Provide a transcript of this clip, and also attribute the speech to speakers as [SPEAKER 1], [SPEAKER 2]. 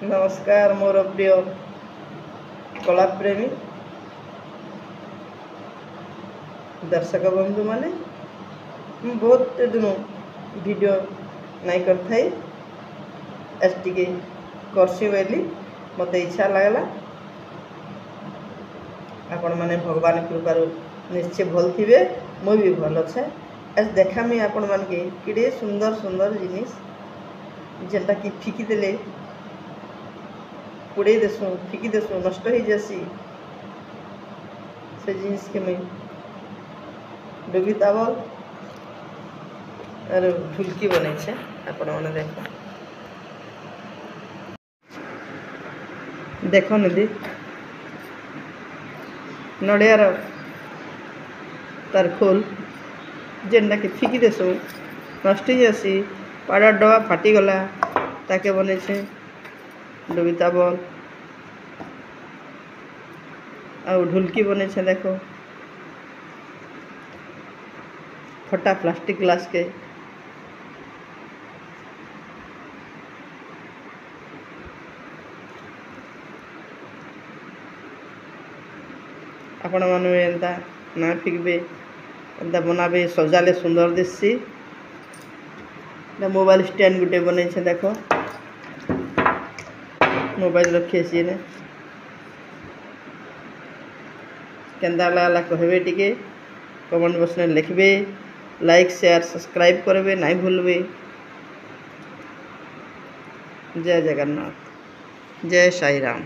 [SPEAKER 1] नमस्कार मोर प्रिय कला प्रेमी दर्शक बंधु माने बहुत दिन वीडियो नहीं कर थाई आज टिके करसी बोली मत इच्छा लगला आपण मैंने भगवान कृपार निश्चय भल थे मुझे भी भल अच्छे आज देखा मी आपण मान के किड़े सुंदर सुंदर जिनिस जेनटा कि फिकी देले उड़े देसु फिकी देसु नष्ट हो जासी से जिनिस के मैं डुगी तावल और ढुलकी बने आपण मैंने देख निधि नड़ियार तार खोल जेनटा कि फिकी देसु नष्ट हो जासी पाड़ा डबा फाटीगला ताके बने डुगी तावल आ ढुलकी बने देखो फटा प्लास्टिक ग्लास के आपण माने एंता ना फिकबे एंता बनाबे सजाले सुंदर दिससी मोबाइल स्टैंड गुटे बने देखो मोबाइल रखी सी ने केंदा लागला कहबे टिके कमेंट बॉक्स में लिखबे लाइक शेयर सब्सक्राइब करबे नहीं भूलबे। जय जगन्नाथ जय साई राम।